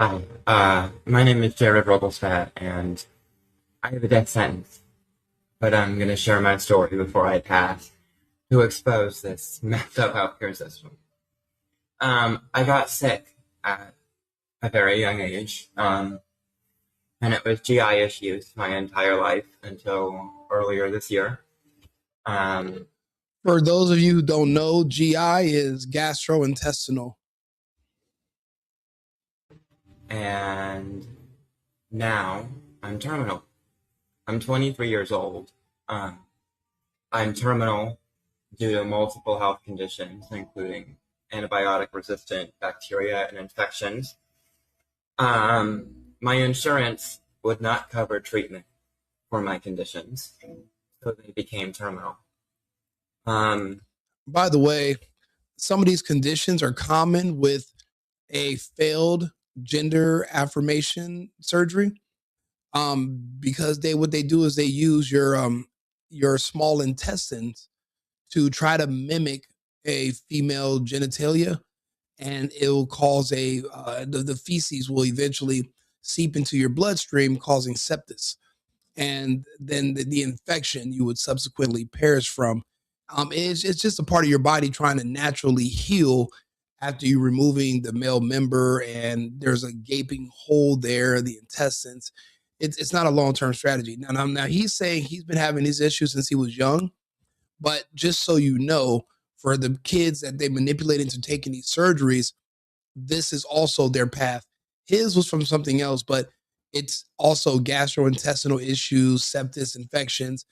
Hi, my name is Jared Rogelstat, and I have a death sentence, but I'm going to share my story before I pass to expose this messed up healthcare system. I got sick at a very young age, and it was GI issues my entire life until earlier this year. Um, For those of you who don't know, GI is gastrointestinal. and now I'm terminal. I'm 23 years old. Um, I'm terminal due to multiple health conditions, including antibiotic resistant bacteria and infections. My insurance would not cover treatment for my conditions, so they became terminal. Um, By the way, some of these conditions are common with a failed gender affirmation surgery. Because what they do is they use your small intestines to try to mimic a female genitalia, and it will cause the feces will eventually seep into your bloodstream, causing sepsis, and then the infection you would subsequently perish from. It's just a part of your body trying to naturally heal after you removing the male member, and there's a gaping hole there, the intestines. It's not a long term strategy. Now he's saying he's been having these issues since he was young, but just so you know, for the kids that they manipulate into taking these surgeries, this is also their path. His was from something else, but it's also gastrointestinal issues, sepsis, infections,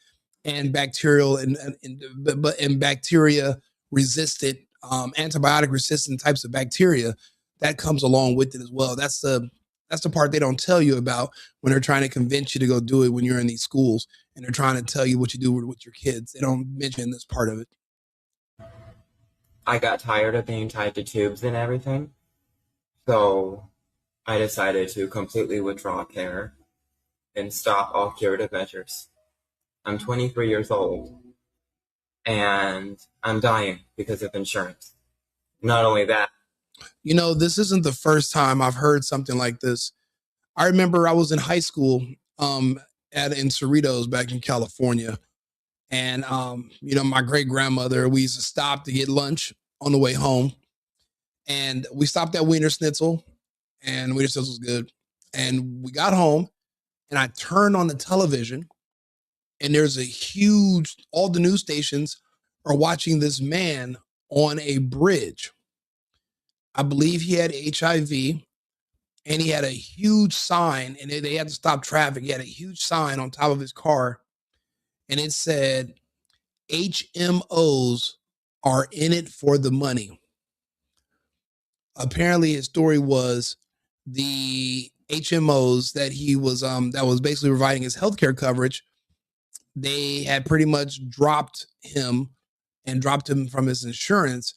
and bacterial and bacteria resistant, antibiotic resistant types of bacteria that comes along with it as well. That's the part they don't tell you about when they're trying to convince you to go do it when you're in these schools and they're trying to tell you what you do with your kids. They don't mention this part of it. I got tired of being tied to tubes and everything, so I decided to completely withdraw care and stop all curative measures. I'm 23 years old, and I'm dying because of insurance. Not only that, This isn't the first time I've heard something like this. I remember I was in high school um, in Cerritos back in California. And, my great grandmother, we used to stop to get lunch on the way home. And we stopped at Wiener Schnitzel, and Wiener Schnitzel was good. And we got home, and I turned on the television, and there's a huge, all the news stations are watching this man on a bridge. I believe he had HIV, and he had a huge sign, and they had to stop traffic. He had a huge sign on top of his car, and it said, HMOs are in it for the money. Apparently, his story was the HMOs that was basically providing his healthcare coverage. They had pretty much dropped him from his insurance,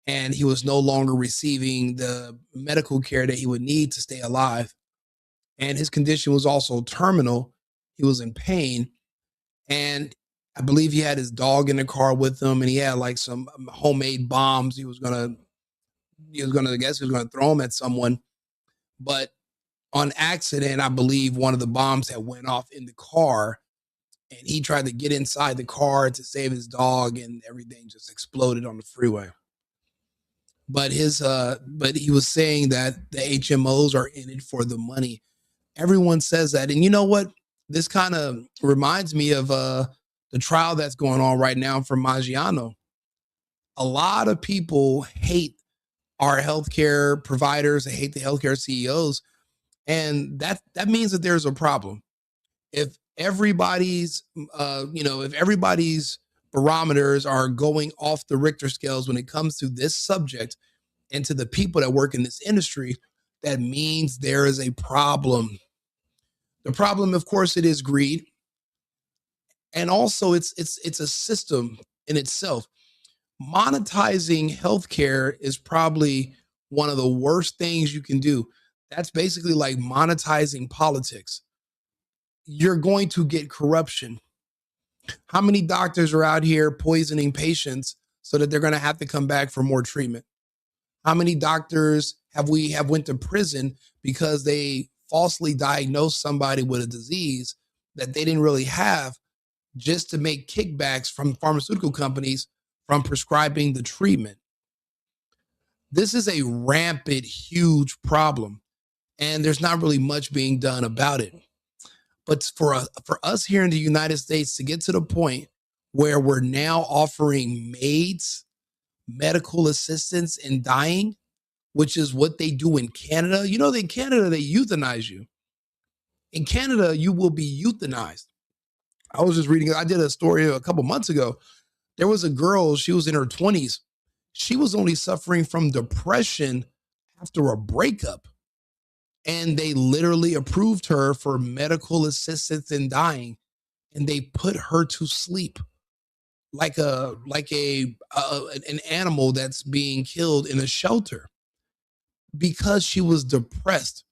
and he was no longer receiving the medical care that he would need to stay alive. And his condition was also terminal. He was in pain, and I believe he had his dog in the car with him, and he had like some homemade bombs. I guess he was gonna throw them at someone, but on accident, I believe one of the bombs had went off in the car, and he tried to get inside the car to save his dog, and everything just exploded on the freeway. But he was saying that the HMOs are in it for the money. Everyone says that, and you know what? This kind of reminds me of the trial that's going on right now for Maggiano. A lot of people hate our healthcare providers. They hate the healthcare CEOs, and that means that there's a problem. If everybody's barometers are going off the Richter scales when it comes to this subject and to the people that work in this industry, that means there is a problem. The problem, of course, it is greed, and also it's a system in itself. Monetizing healthcare is probably one of the worst things you can do. That's basically like monetizing politics. You're going to get corruption. How many doctors are out here poisoning patients so that they're going to have to come back for more treatment? How many doctors have went to prison because they falsely diagnosed somebody with a disease that they didn't really have, just to make kickbacks from pharmaceutical companies from prescribing the treatment. This is a rampant, huge problem, and there's not really much being done about it. But for us here in the United States to get to the point where we're now offering maids, medical assistance in dying, which is what they do in Canada. You know, in Canada, they euthanize you. In Canada, you will be euthanized. I was just reading, I did a story a couple months ago. There was a girl, she was in her 20s. She was only suffering from depression after a breakup. And they literally approved her for medical assistance in dying, and they put her to sleep like an animal that's being killed in a shelter because she was depressed.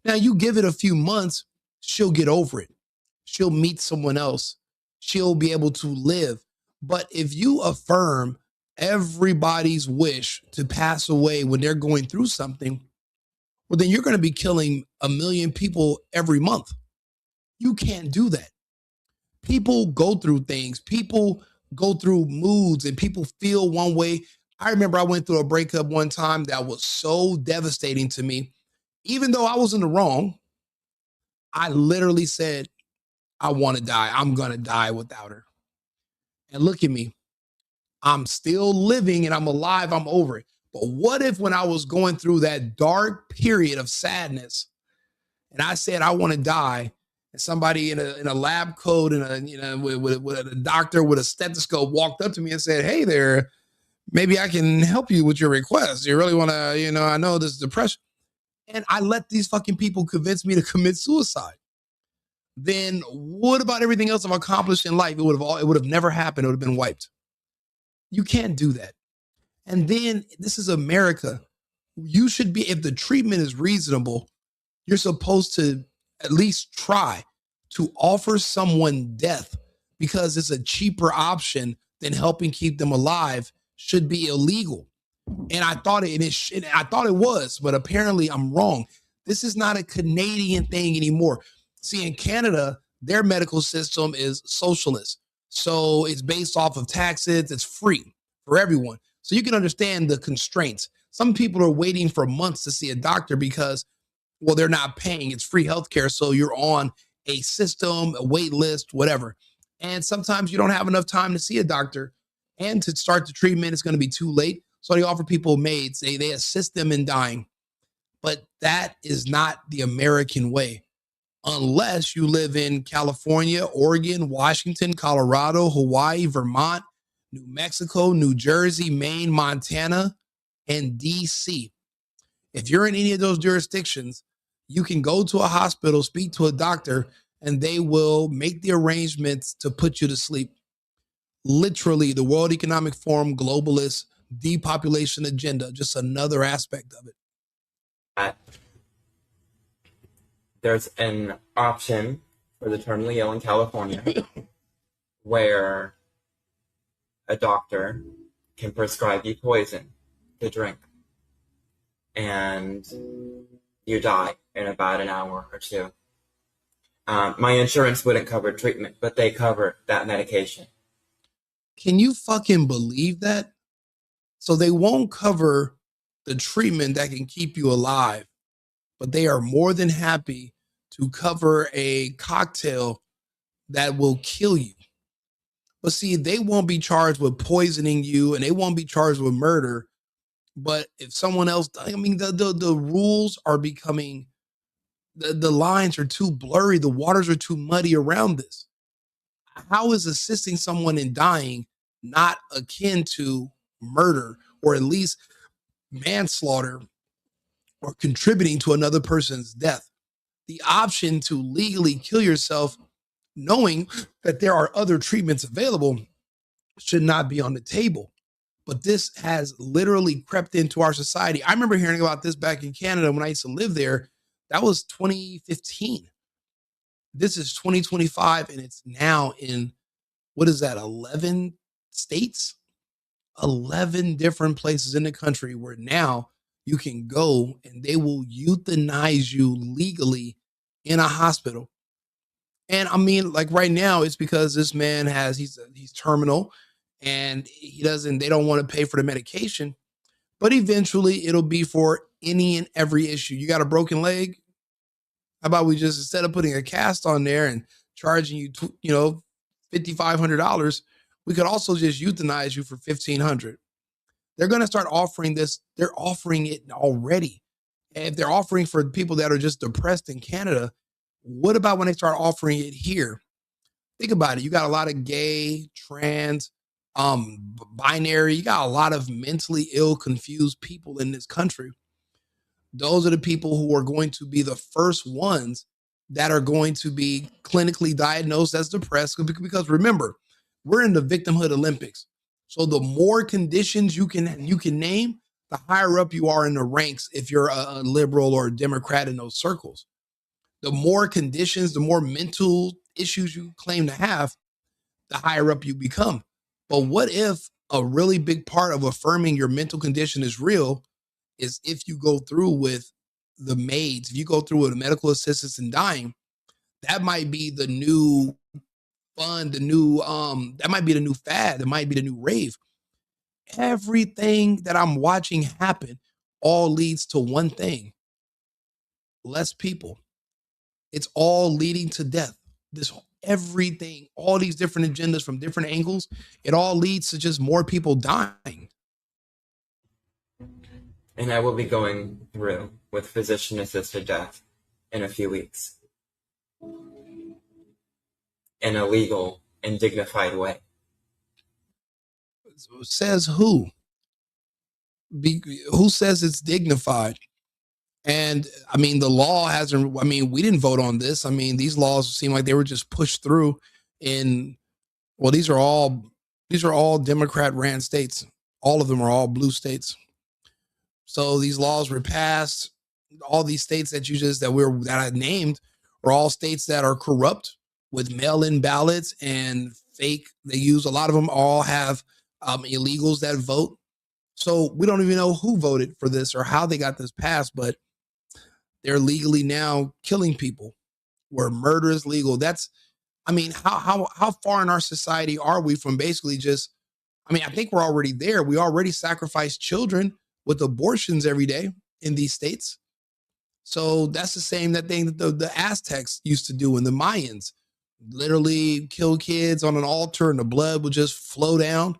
Now you give it a few months, she'll get over it. She'll meet someone else. She'll be able to live. But if you affirm everybody's wish to pass away when they're going through something, well, then you're going to be killing 1 million people every month. You can't do that. People go through things. People go through moods and people feel one way. I remember I went through a breakup one time that was so devastating to me. Even though I was in the wrong, I literally said, I want to die. I'm going to die without her. And look at me. I'm still living and I'm alive. I'm over it. But what if when I was going through that dark period of sadness and I said, I want to die, and somebody in a lab coat and with a doctor with a stethoscope walked up to me and said, hey there, maybe I can help you with your request. You really want to, I know this is depression. And I let these fucking people convince me to commit suicide. Then what about everything else I've accomplished in life? It would have never happened. It would have been wiped. You can't do that. And then this is America. You should be, if the treatment is reasonable, you're supposed to at least try to offer someone death because it's a cheaper option than helping keep them alive. Should be illegal. And I thought I thought it was, but apparently I'm wrong. This is not a Canadian thing anymore. See, in Canada, their medical system is socialist. So it's based off of taxes. It's free for everyone. So you can understand the constraints. Some people are waiting for months to see a doctor because, well, they're not paying. It's free healthcare. So you're on a system, a wait list, whatever. And sometimes you don't have enough time to see a doctor. And to start the treatment, it's going to be too late. So they offer people maids. They assist them in dying. But that is not the American way. Unless you live in California, Oregon, Washington, Colorado, Hawaii, Vermont, New Mexico, New Jersey, Maine, Montana, and DC. If you're in any of those jurisdictions, you can go to a hospital, speak to a doctor, and they will make the arrangements to put you to sleep. Literally, the World Economic Forum globalist depopulation agenda, just another aspect of it. There's an option for the terminally ill in California where a doctor can prescribe you poison to drink and you die in about an hour or two. My insurance wouldn't cover treatment, but they cover that medication. Can you fucking believe that? So they won't cover the treatment that can keep you alive, but they are more than happy to cover a cocktail that will kill you. But see, they won't be charged with poisoning you and they won't be charged with murder. But if someone else, I mean, the rules are becoming, the lines are too blurry. The waters are too muddy around this. How is assisting someone in dying not akin to murder or at least manslaughter or contributing to another person's death? The option to legally kill yourself, knowing that there are other treatments available, should not be on the table. But this has literally crept into our society. I remember hearing about this back in Canada when I used to live there. That was 2015. This is 2025, and it's now in, what is that, 11 states? 11 different places in the country where now you can go and they will euthanize you legally in a hospital. And I mean, like right now, it's because this man he's terminal, and they don't want to pay for the medication. But eventually, it'll be for any and every issue. You got a broken leg? How about we just, instead of putting a cast on there and charging you, $5,500, we could also just euthanize you for 1,500. They're going to start offering this. They're offering it already. And if they're offering for people that are just depressed in Canada, what about when they start offering it here? Think about it. You got a lot of gay, trans, binary. You got a lot of mentally ill, confused people in this country. Those are the people who are going to be the first ones that are going to be clinically diagnosed as depressed. Because remember, we're in the victimhood Olympics. So the more conditions you can name, the higher up you are in the ranks if you're a liberal or a Democrat in those circles. The more conditions, the more mental issues you claim to have, the higher up you become. But what if a really big part of affirming your mental condition is real is if you go through with the M.A.I.D.s, if you go through with medical assistance in dying, that might be the new fun, that might be the new fad, that might be the new rave. Everything that I'm watching happen all leads to one thing: less people. It's all leading to death. This everything, all these different agendas from different angles, it all leads to just more people dying. And I will be going through with physician-assisted death in a few weeks. In a legal and dignified way. Says who? Who says it's dignified? And I mean, the law hasn't, I mean, we didn't vote on this. I mean, these laws seem like they were just pushed through in, well, these are all Democrat ran states. All of them are all blue states. So these laws were passed. All these states that I named are all states that are corrupt with mail-in ballots and fake. They use, a lot of them all have illegals that vote. So we don't even know who voted for this or how they got this passed, but they're legally now killing people where murder is legal. That's, I mean, how far in our society are we from basically just, I mean, I think we're already there. We already sacrifice children with abortions every day in these states. So that's the same that thing that the Aztecs used to do, and the Mayans literally kill kids on an altar and the blood would just flow down.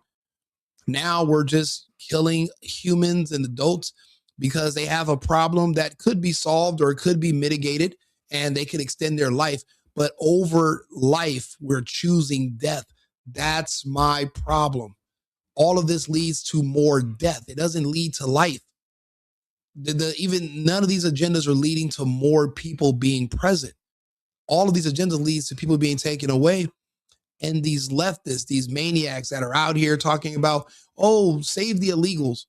Now we're just killing humans and adults because they have a problem that could be solved or it could be mitigated and they could extend their life. But over life, we're choosing death. That's my problem. All of this leads to more death. It doesn't lead to life. Even none of these agendas are leading to more people being present. All of these agendas leads to people being taken away. And these leftists, these maniacs that are out here talking about, oh, save the illegals,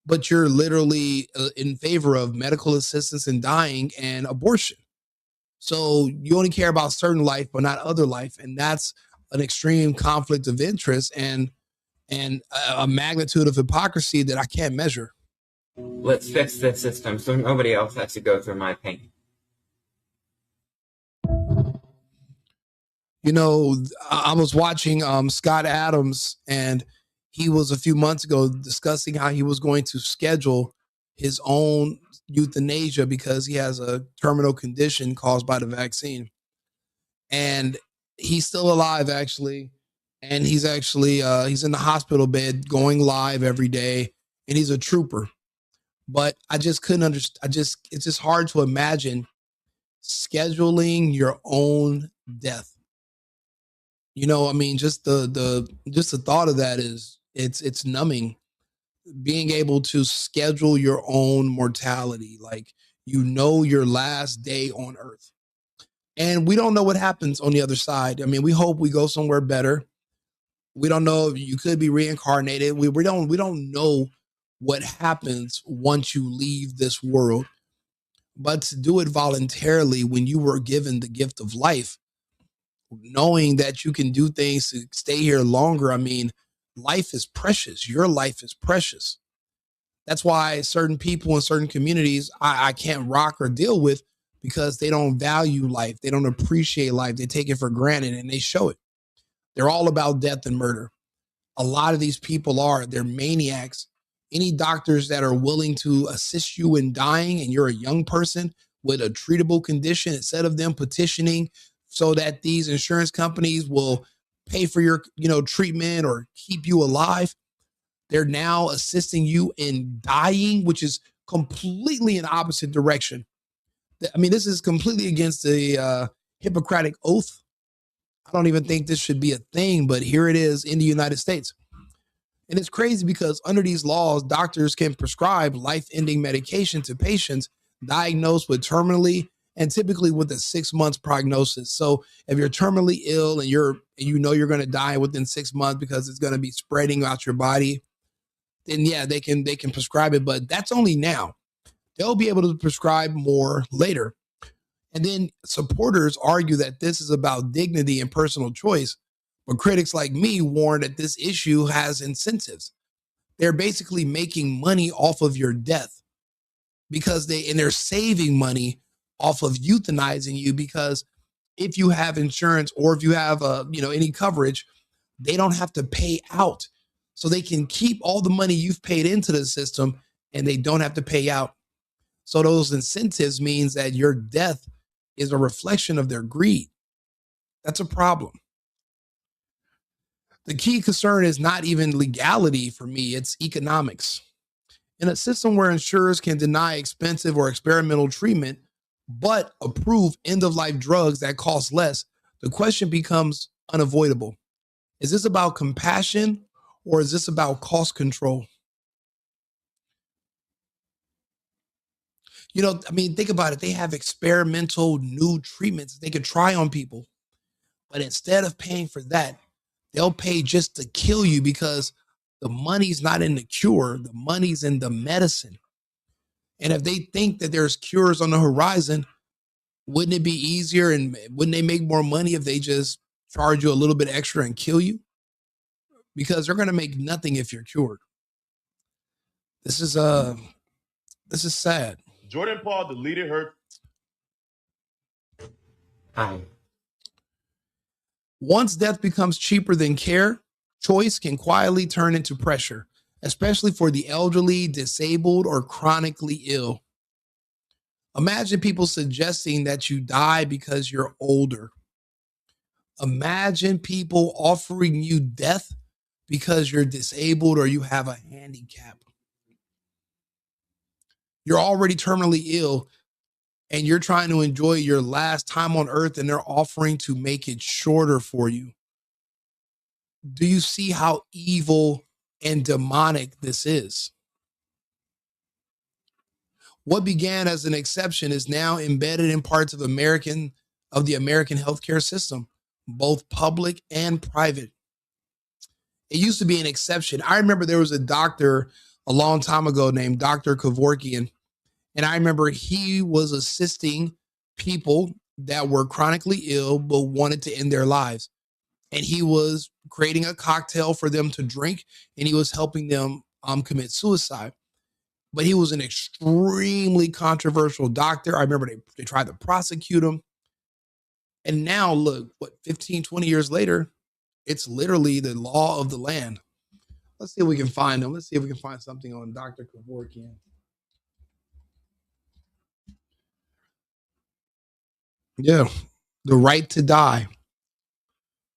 but you're literally in favor of medical assistance in dying and abortion. So you only care about certain life, but not other life. And that's an extreme conflict of interest and a magnitude of hypocrisy that I can't measure. Let's fix this system so nobody else has to go through my pain. You know, I was watching Scott Adams, and he was a few months ago discussing how he was going to schedule his own euthanasia because he has a terminal condition caused by the vaccine. And he's still alive, actually. And he's in the hospital bed going live every day, and he's a trooper. But I just couldn't understand. It's just hard to imagine scheduling your own death. I mean, just the thought of that is it's numbing. Being able to schedule your own mortality, like your last day on earth. And we don't know what happens on the other side. I mean, we hope we go somewhere better. We don't know if you could be reincarnated. We don't know what happens once you leave this world. But to do it voluntarily when you were given the gift of life, knowing that you can do things to stay here longer. I mean, life is precious. Your life is precious. That's why certain people in certain communities I can't rock or deal with, because they don't value life. They don't appreciate life. They take it for granted, and they show it. They're all about death and murder. A lot of these people they're maniacs. Any doctors that are willing to assist you in dying and you're a young person with a treatable condition, instead of them petitioning so that these insurance companies will pay for your, treatment or keep you alive, they're now assisting you in dying, which is completely in opposite direction. I mean, this is completely against the Hippocratic Oath. I don't even think this should be a thing, but here it is in the United States. And it's crazy because under these laws, doctors can prescribe life-ending medication to patients diagnosed with terminally and typically with a 6 months prognosis. So if you're terminally ill and you're going to die within 6 months because it's going to be spreading out your body, then yeah, they can prescribe it, but that's only now. They'll be able to prescribe more later. And then supporters argue that this is about dignity and personal choice, but critics like me warn that this issue has incentives. They're basically making money off of your death because they're saving money off of euthanizing you, because if you have insurance or if you have any coverage, they don't have to pay out. So they can keep all the money you've paid into the system and they don't have to pay out. So those incentives means that your death is a reflection of their greed. That's a problem. The key concern is not even legality for me, it's economics. In a system where insurers can deny expensive or experimental treatment, but approve end-of-life drugs that cost less, the question becomes unavoidable. Is this about compassion or is this about cost control? Think about it. They have experimental new treatments they could try on people. But instead of paying for that, they'll pay just to kill you, because the money's not in the cure. The money's in the medicine. And if they think that there's cures on the horizon, wouldn't it be easier and wouldn't they make more money if they just charge you a little bit extra and kill you? Because they're going to make nothing if you're cured. This is sad. Jordan Paul deleted her. Hi. Once death becomes cheaper than care, choice can quietly turn into pressure, especially for the elderly, disabled, or chronically ill. Imagine people suggesting that you die because you're older. Imagine people offering you death because you're disabled or you have a handicap. You're already terminally ill and you're trying to enjoy your last time on earth, and they're offering to make it shorter for you. Do you see how evil and demonic this is? What began as an exception is now embedded in parts of the American healthcare system, both public and private. It used to be an exception. I remember there was a doctor a long time ago named Dr. Kevorkian, and I remember he was assisting people that were chronically ill but wanted to end their lives. And he was creating a cocktail for them to drink, and he was helping them commit suicide. But he was an extremely controversial doctor. I remember they tried to prosecute him. And now look, 15, 20 years later, it's literally the law of the land. Let's see if we can find him. Let's see if we can find something on Dr. Kevorkian. Yeah, the right to die.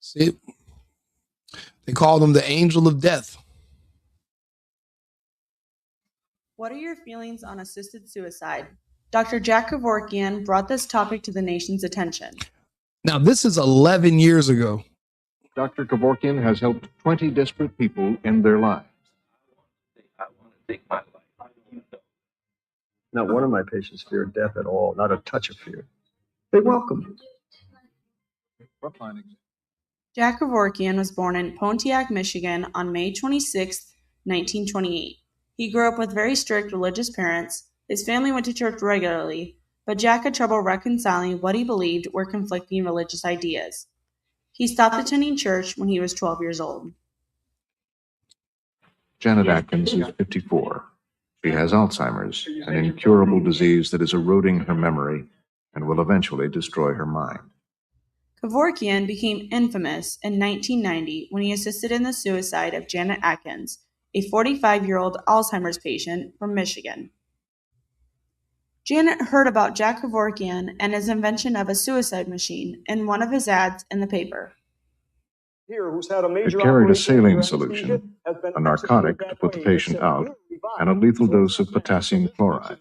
See, they call him the angel of death. What are your feelings on assisted suicide? Dr. Jack Kevorkian brought this topic to the nation's attention. Now, this is 11 years ago. Dr. Kevorkian has helped 20 desperate people end their lives. I want to take my life. Not one of my patients feared death at all, not a touch of fear. They welcomed it. Jack Kevorkian was born in Pontiac, Michigan on May 26, 1928. He grew up with very strict religious parents. His family went to church regularly, but Jack had trouble reconciling what he believed were conflicting religious ideas. He stopped attending church when he was 12 years old. Janet Atkins is 54. She has Alzheimer's, an incurable disease that is eroding her memory and will eventually destroy her mind. Kevorkian became infamous in 1990 when he assisted in the suicide of Janet Atkins, a 45-year-old Alzheimer's patient from Michigan. Janet heard about Jack Kevorkian and his invention of a suicide machine in one of his ads in the paper. It carried a saline solution, a narcotic to put the patient out, and a lethal dose of potassium chloride.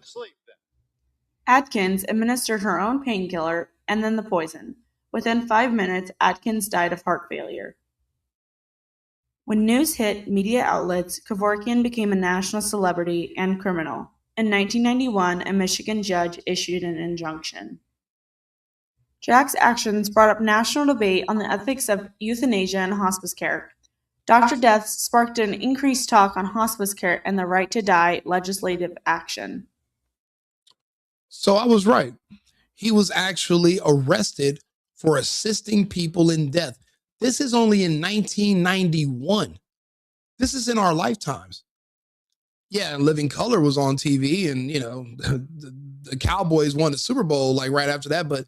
Atkins administered her own painkiller and then the poison. Within 5 minutes, Atkins died of heart failure. When news hit media outlets, Kevorkian became a national celebrity and criminal. In 1991, a Michigan judge issued an injunction. Jack's actions brought up national debate on the ethics of euthanasia and hospice care. Doctor deaths sparked an increased talk on hospice care and the right to die legislative action. So I was right. He was actually arrested for assisting people in death. This is only in 1991. This is in our lifetimes. Yeah, Living Color was on TV, and the Cowboys won the Super Bowl like right after that, but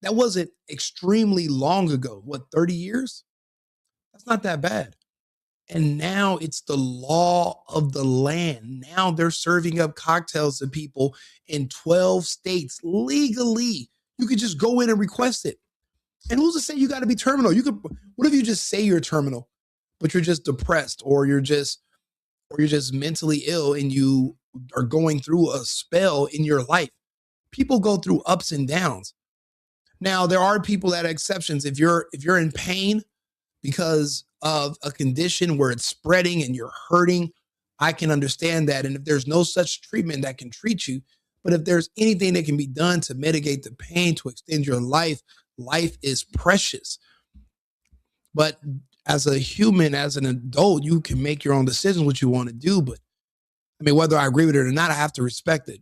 that wasn't extremely long ago. What, 30 years? That's not that bad. And now it's the law of the land. Now they're serving up cocktails to people in 12 states legally. You could just go in and request it. And who's to say you got to be terminal? What if you just say you're terminal, but you're just depressed, or you're just mentally ill and you are going through a spell in your life? People go through ups and downs. Now, there are people that are exceptions. If you're in pain because of a condition where it's spreading and you're hurting, I can understand that. And if there's no such treatment that can treat you, but if there's anything that can be done to mitigate the pain, to extend your life, life is precious. But as a human, as an adult, you can make your own decisions what you want to do. But I mean, whether I agree with it or not, I have to respect it.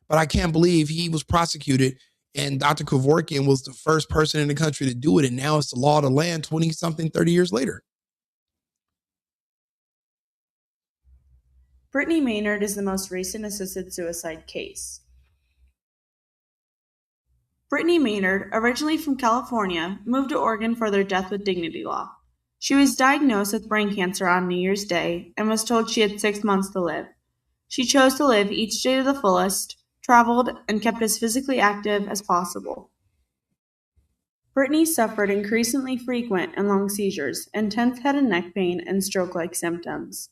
But I can't believe he was prosecuted and Dr. Kevorkian was the first person in the country to do it. And now it's the law of the land 20-something, 30 years later. Brittany Maynard is the most recent assisted suicide case. Brittany Maynard, originally from California, moved to Oregon for their Death with Dignity law. She was diagnosed with brain cancer on New Year's Day and was told she had 6 months to live. She chose to live each day to the fullest, traveled, and kept as physically active as possible. Brittany suffered increasingly frequent and long seizures, intense head and neck pain, and stroke-like symptoms.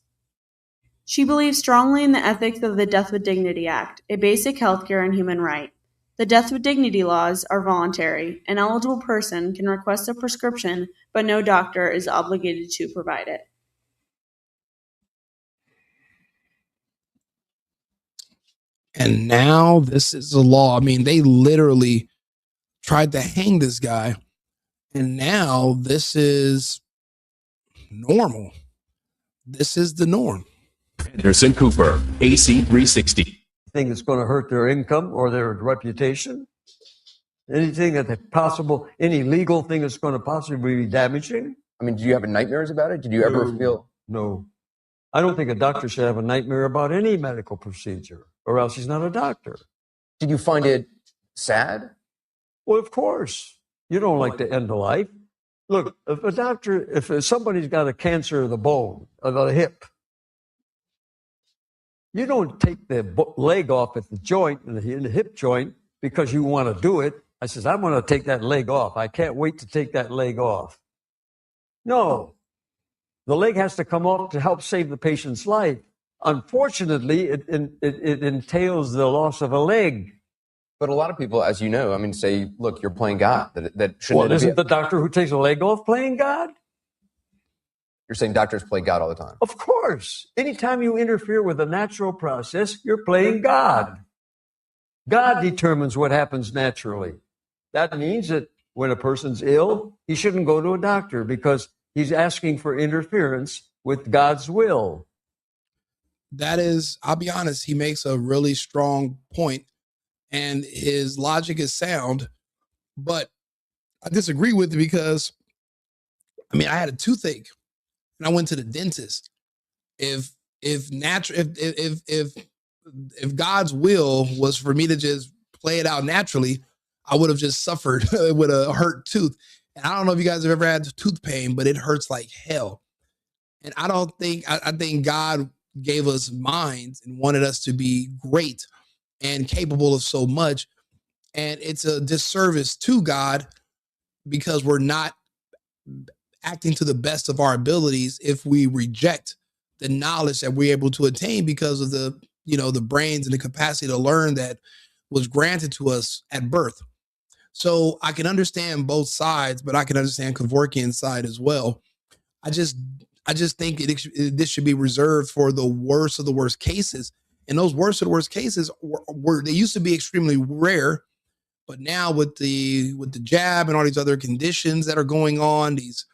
She believes strongly in the ethics of the Death with Dignity Act, a basic healthcare and human right. The Death with Dignity laws are voluntary. An eligible person can request a prescription, but no doctor is obligated to provide it. And now this is the law. I mean, they literally tried to hang this guy, and now this is normal. This is the norm. Anderson Cooper, AC 360. Thing that's going to hurt their income or their reputation, anything that possible, any legal thing that's going to possibly be damaging. I mean, do you have nightmares about it? Did you ever feel? No. I don't think a doctor should have a nightmare about any medical procedure, or else he's not a doctor. Did you find it sad? Well, of course. You don't like to end a life. Look, if somebody's got a cancer of the bone, of the hip, you don't take the leg off at the joint, in the hip joint, because you want to do it. I says, I'm going to take that leg off. I can't wait to take that leg off. No. The leg has to come off to help save the patient's life. Unfortunately, it entails the loss of a leg. But a lot of people, as you know, I mean, say, look, you're playing God. That shouldn't. Well, isn't the doctor who takes a leg off playing God? You're saying doctors play God all the time? Of course. Anytime you interfere with a natural process, you're playing God. God determines what happens naturally. That means that when a person's ill, he shouldn't go to a doctor because he's asking for interference with God's will. That is, I'll be honest, he makes a really strong point, and his logic is sound, but I disagree with it because, I mean, I had a toothache and I went to the dentist. If if God's will was for me to just play it out naturally, I would have just suffered with a hurt tooth. And I don't know if you guys have ever had tooth pain, but it hurts like hell. And I think God gave us minds and wanted us to be great and capable of so much. And it's a disservice to God because we're not acting to the best of our abilities if we reject the knowledge that we're able to attain because of the, the brains and the capacity to learn that was granted to us at birth. So I can understand both sides, but I can understand Kevorkian's side as well. I just think this should be reserved for the worst of the worst cases. And those worst of the worst cases they used to be extremely rare, but now with the jab and all these other conditions that are going on, these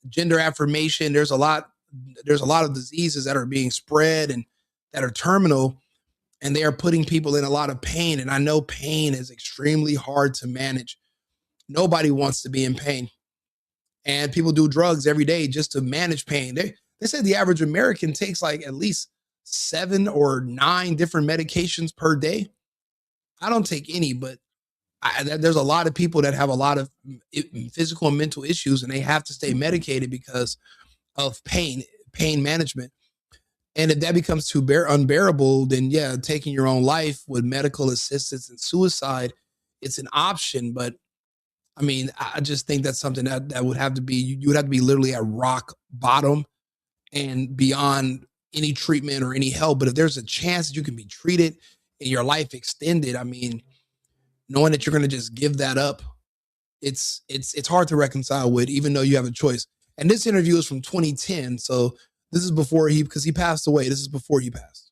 gender affirmation, there's a lot of diseases that are being spread and that are terminal, and they are putting people in a lot of pain. And I know pain is extremely hard to manage. Nobody wants to be in pain. And people do drugs every day just to manage pain. They say the average American takes like at least 7 or 9 different medications per day. I don't take any, but there's a lot of people that have a lot of physical and mental issues, and they have to stay medicated because of pain management. And if that becomes too unbearable, then yeah, taking your own life with medical assistance and suicide, it's an option. But I mean, I just think that's something that would have to be, you would have to be literally at rock bottom and beyond any treatment or any help. But if there's a chance that you can be treated and your life extended, I mean, knowing that you're going to just give that up, it's hard to reconcile with, even though you have a choice. And this interview is from 2010. So this is before because he passed away. This is before he passed.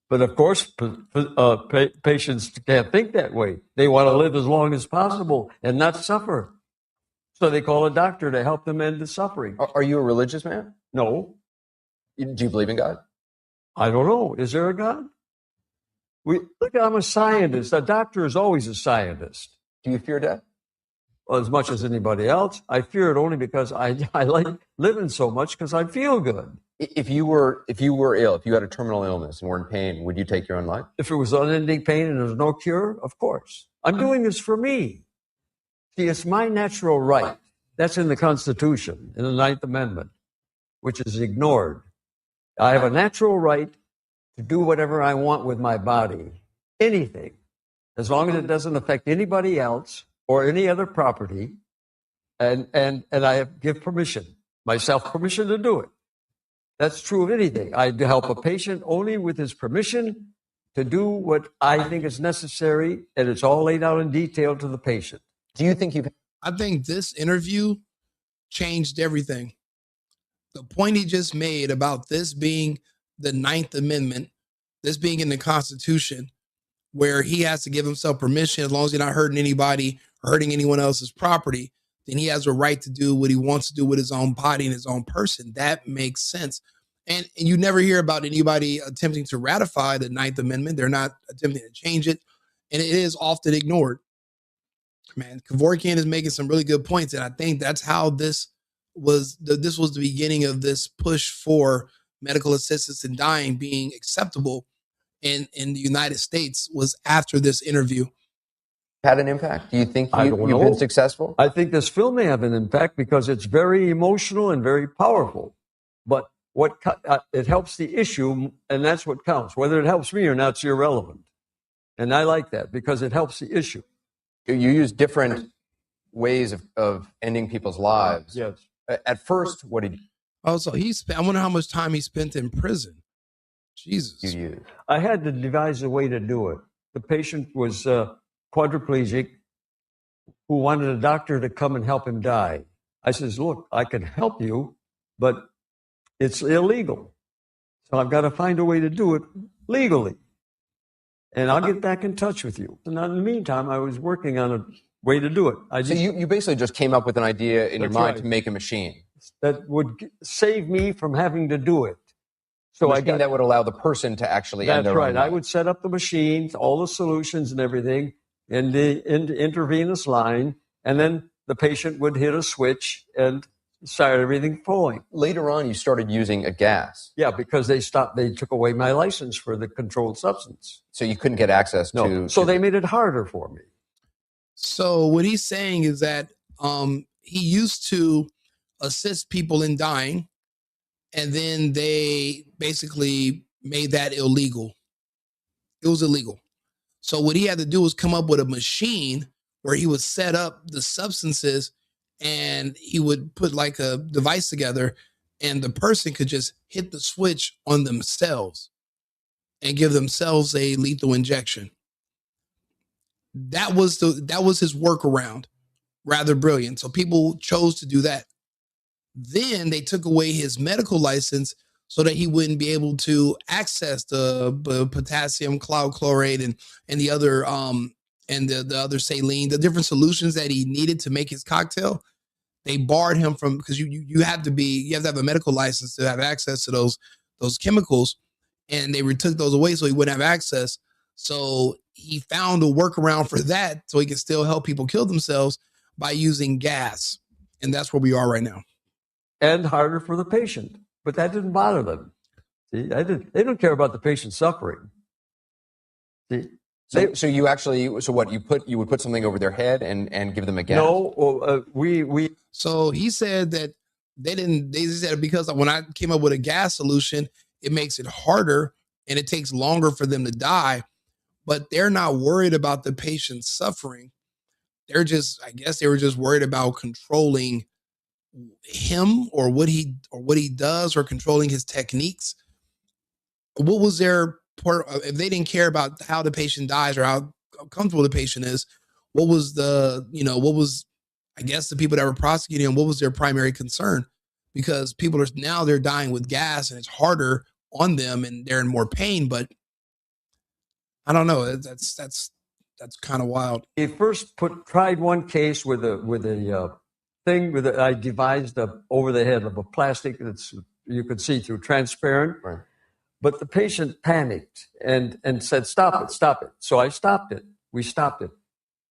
But of course, patients can't think that way. They want to live as long as possible and not suffer. So they call a doctor to help them end the suffering. Are you a religious man? No. Do you believe in God? I don't know. Is there a God? Look, I'm a scientist. A doctor is always a scientist. Do you fear death? Well, as much as anybody else. I fear it only because I like living so much because I feel good. If you were ill, if you had a terminal illness and were in pain, would you take your own life? If it was unending pain and there's no cure, of course. I'm doing this for me. See, it's my natural right. That's in the Constitution, in the 9th Amendment, which is ignored. I have a natural right to do whatever I want with my body, anything, as long as it doesn't affect anybody else or any other property, and I give myself permission to do it. That's true of anything. I help a patient only with his permission to do what I think is necessary, and it's all laid out in detail to the patient. Do you think I think this interview changed everything. The point he just made about this being the 9th Amendment, this being in the Constitution, where he has to give himself permission as long as he's not hurting anybody or hurting anyone else's property, then he has a right to do what he wants to do with his own body and his own person. That makes sense. And you never hear about anybody attempting to ratify the 9th Amendment. They're not attempting to change it. And it is often ignored. Man, Kevorkian is making some really good points. And I think that's how this was the beginning of this push for medical assistance in dying being acceptable in the United States was after this interview. Had an impact? Do you think you've been successful? I think this film may have an impact because it's very emotional and very powerful. But it helps the issue, and that's what counts. Whether it helps me or not is irrelevant. And I like that because it helps the issue. You use different ways of ending people's lives. Yes. At first, what did you? Oh, so I wonder how much time he spent in prison. Jesus. I had to devise a way to do it. The patient was quadriplegic who wanted a doctor to come and help him die. I says, look, I can help you, but it's illegal. So I've got to find a way to do it legally. And I'll get back in touch with you. And in the meantime, I was working on a way to do it. So you basically just came up with an idea in your mind to make a machine that would save me from having to do it. So that would allow the person to actually end their own life. I would set up the machines, all the solutions and everything, in the intravenous line, and then the patient would hit a switch and started everything flowing. Later on, you started using a gas. Yeah, because they took away my license for the controlled substance. So you couldn't get access No. to... So they made it harder for me. So what he's saying is that he used to assist people in dying, and then they basically made that illegal. It was illegal. So what he had to do was come up with a machine where he would set up the substances, and he would put like a device together, and the person could just hit the switch on themselves and give themselves a lethal injection. That was his workaround. Rather brilliant. So people chose to do that. Then they took away his medical license so that he wouldn't be able to access the potassium chloride and the other and the other saline, the different solutions that he needed to make his cocktail. They barred him from, because you have to have a medical license to have access to those chemicals, and they took those away so he wouldn't have access. So he found a workaround for that so he could still help people kill themselves by using gas. And that's where we are right now. And harder for the patient. But that didn't bother them. See, they don't care about the patient suffering. See, so you actually, so what, you would put something over their head and give them a gas? No, we. So he said that they said because when I came up with a gas solution, it makes it harder and it takes longer for them to die. But they're not worried about the patient suffering. I guess they were just worried about controlling him or what he does, or controlling his techniques. What was their part? If they didn't care about how the patient dies or how comfortable the patient is, what was I guess the people that were prosecuting him, what was their primary concern? Because people they're dying with gas and it's harder on them and they're in more pain. But I don't know. That's kind of wild. He first tried one case with a thing I devised over the head of a plastic that's you could see through, transparent. Right. But the patient panicked and said, "Stop it." So I stopped it. We stopped it.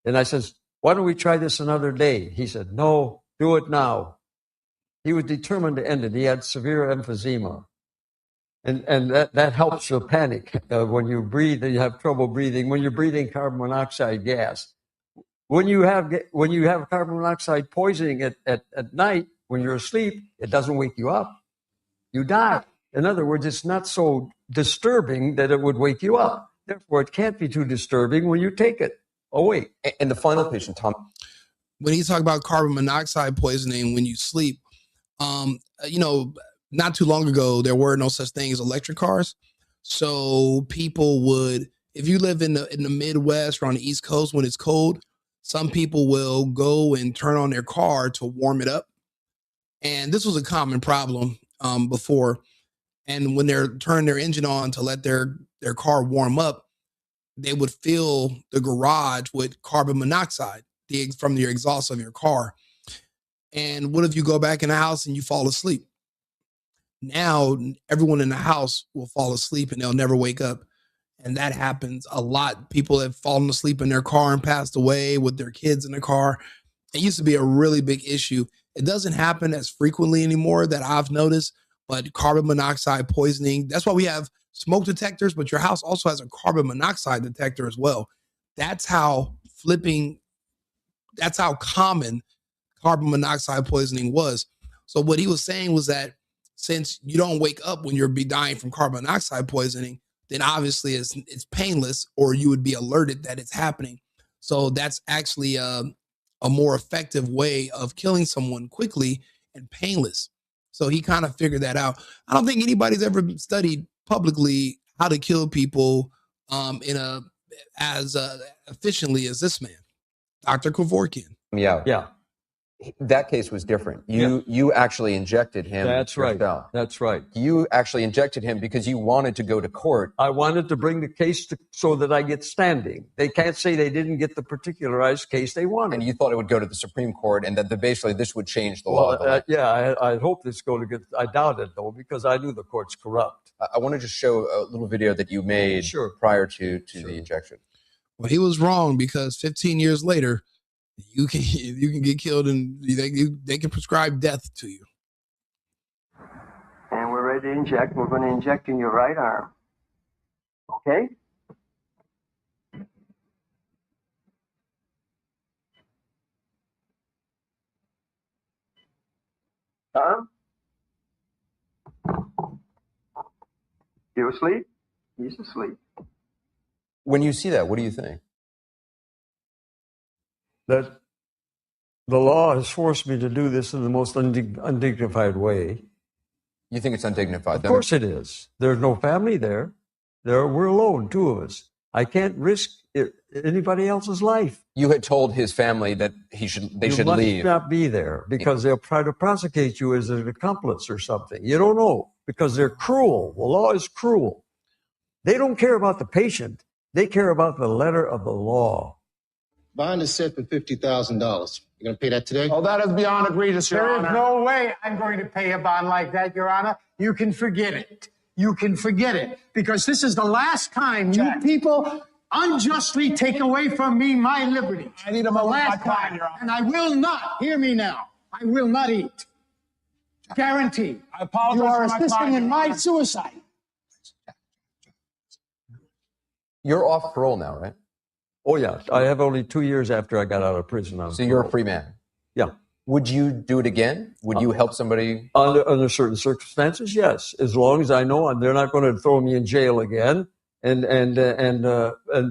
And I says, "Why don't we try this another day?" He said, "No, do it now." He was determined to end it. He had severe emphysema. And that helps the panic. When you breathe and you have trouble breathing, when you're breathing carbon monoxide gas. When you have carbon monoxide poisoning at night, when you're asleep, it doesn't wake you up. You die. In other words, it's not so disturbing that it would wake you up. Therefore, it can't be too disturbing when you take it. Oh, wait. And the final patient, Tom. When he's talking about carbon monoxide poisoning when you sleep, not too long ago, there were no such thing as electric cars. So people would, if you live in the Midwest or on the East Coast when it's cold, some people will go and turn on their car to warm it up. And this was a common problem before. And when they're turning their engine on to let their car warm up, they would fill the garage with carbon monoxide from your exhaust of your car. And what if you go back in the house and you fall asleep? Now everyone in the house will fall asleep and they'll never wake up. And that happens a lot. People have fallen asleep in their car and passed away with their kids in the car. It used to be a really big issue. It doesn't happen as frequently anymore that I've noticed, but carbon monoxide poisoning, that's why we have smoke detectors, but your house also has a carbon monoxide detector as well. That's how common carbon monoxide poisoning was. So what he was saying was that since you don't wake up when you're dying from carbon monoxide poisoning, then obviously it's painless, or you would be alerted that it's happening. So that's actually a more effective way of killing someone quickly and painless. So he kind of figured that out. I don't think anybody's ever studied publicly how to kill people as efficiently as this man, Dr. Kevorkian. Yeah. That case was different. You actually injected him. That's right. Yourself. That's right. You actually injected him because you wanted to go to court. I wanted to bring the case so that I get standing. They can't say they didn't get the particularized case they wanted. And you thought it would go to the Supreme Court, and that basically this would change the law. I hope this go to get. I doubt it though, because I knew the court's corrupt. I want to just show a little video that you made prior to the injection. Well, he was wrong, because 15 years later, you can get killed, and they can prescribe death to you. And we're ready to inject. We're going to inject in your right arm. Okay? Tom? You asleep? He's asleep. When you see that, what do you think? That the law has forced me to do this in the most undignified way. You think it's undignified? Of course it is. There's no family there. We're alone, two of us. I can't risk anybody else's life. You had told his family that they should leave. You must not be there because they'll try to prosecute you as an accomplice or something. You don't know because they're cruel. The law is cruel. They don't care about the patient. They care about the letter of the law. Bond is set for $50,000. You going to pay that today? Oh, that is beyond egregious, Your Honor. There is no way I'm going to pay a bond like that, Your Honor. You can forget it. You can forget it. Because this is the last time you people unjustly take away from me my liberty. I need a moment of my time, Your Honor. And I will not, hear me now, I will not eat. Guaranteed. I apologize You are for my assisting time, in Your my Honor. suicide. You're off parole now, right? Oh, yeah. I have only 2 years after I got out of prison. So you're a free man? Yeah. Would you do it again? Would you help somebody? Under certain circumstances, yes. As long as I know they're not going to throw me in jail again and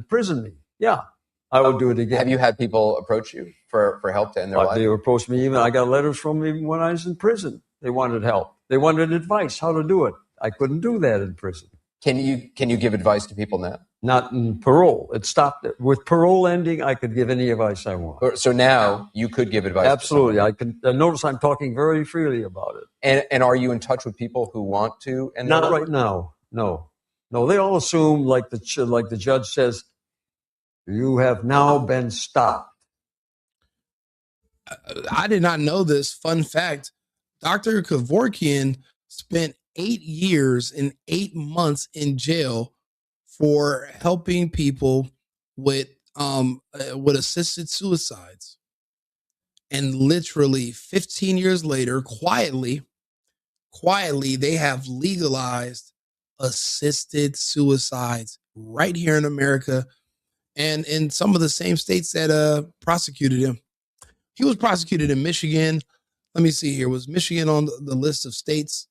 prison me. Yeah, I would do it again. Have you had people approach you for help to end their life? They approached me. I got letters from them when I was in prison. They wanted help. They wanted advice how to do it. I couldn't do that in prison. Can you give advice to people now? Not in parole. It stopped. With parole ending, I could give any advice I want. So now you could give advice. Absolutely. I can. Notice I'm talking very freely about it. And are you in touch with people who want to end Not their life? right now. No. They all assume, like the judge says, you have now been stopped. I did not know this. Fun fact: Dr. Kevorkian spent 8 years and 8 months in jail for helping people with assisted suicides. And literally 15 years later, quietly, they have legalized assisted suicides right here in America and in some of the same states that prosecuted him. He was prosecuted in Michigan. Let me see here. Was Michigan on the list of states?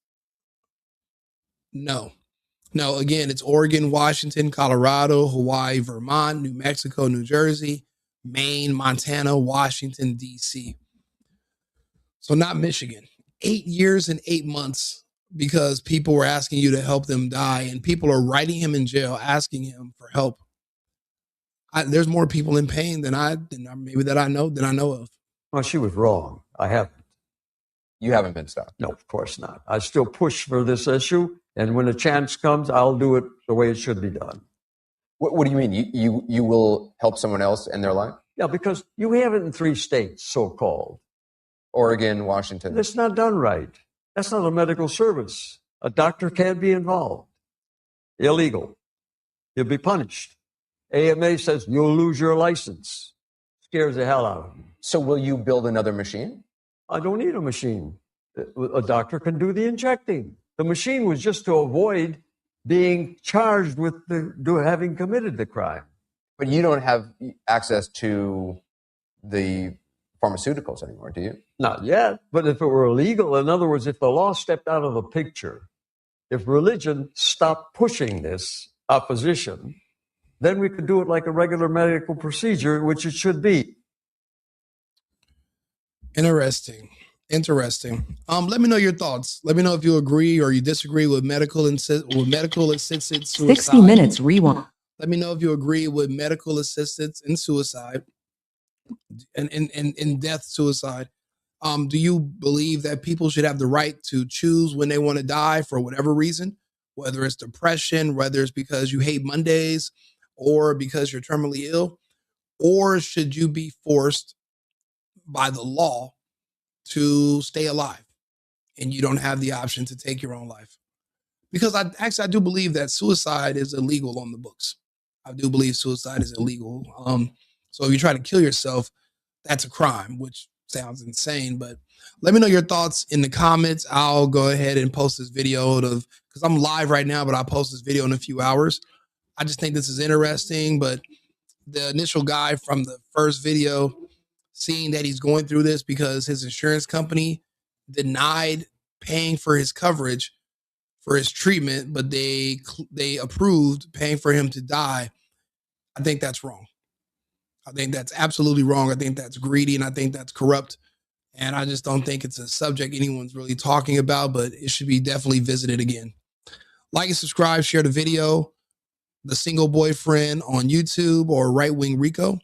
No. Again, it's Oregon, Washington, Colorado, Hawaii, Vermont, New Mexico, New Jersey, Maine, Montana, Washington, D.C. So not Michigan. 8 years and 8 months because people were asking you to help them die, and people are writing him in jail, asking him for help. There's more people in pain than I know of. Well, she was wrong. I haven't. You haven't been stopped? No, of course not. I still push for this issue, and when a chance comes, I'll do it the way it should be done. What do you mean? You will help someone else end their life? Yeah, because you have it in 3 states, so-called. Oregon, Washington. That's not done right. That's not a medical service. A doctor can't be involved. Illegal. You'll be punished. AMA says you'll lose your license. Scares the hell out of me. So will you build another machine? I don't need a machine. A doctor can do the injecting. The machine was just to avoid being charged with having committed the crime. But you don't have access to the pharmaceuticals anymore, do you? Not yet. But if it were illegal, in other words, if the law stepped out of the picture, if religion stopped pushing this opposition, then we could do it like a regular medical procedure, which it should be. Interesting. Let me know your thoughts. Let me know if you agree or you disagree with medical assisted suicide. 60 minutes rewind. Let me know if you agree with medical assistance in suicide and death suicide. Do you believe that people should have the right to choose when they want to die for whatever reason, whether it's depression, whether it's because you hate Mondays or because you're terminally ill, or should you be forced by the law to stay alive and you don't have the option to take your own life? Because I do believe that suicide is illegal on the books. I do believe suicide is illegal. So if you try to kill yourself, that's a crime, which sounds insane. But let me know your thoughts in the comments. I'll go ahead and post this video because I'm live right now, but I'll post this video in a few hours. I just think this is interesting. But the initial guy from the first video, seeing that he's going through this because his insurance company denied paying for his coverage for his treatment, but they approved paying for him to die. I think that's wrong. I think that's absolutely wrong. I think that's greedy, and I think that's corrupt. And I just don't think it's a subject anyone's really talking about, but it should be definitely visited again. Like and subscribe, share the video, The Single Boyfriend on YouTube or Right Wing Rico.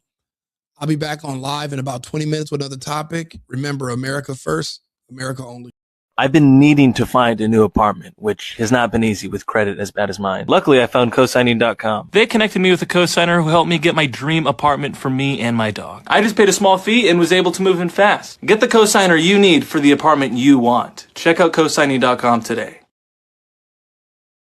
I'll be back on live in about 20 minutes with another topic. Remember, America first, America only. I've been needing to find a new apartment, which has not been easy with credit as bad as mine. Luckily, I found cosigning.com. They connected me with a cosigner who helped me get my dream apartment for me and my dog. I just paid a small fee and was able to move in fast. Get the cosigner you need for the apartment you want. Check out cosigning.com today.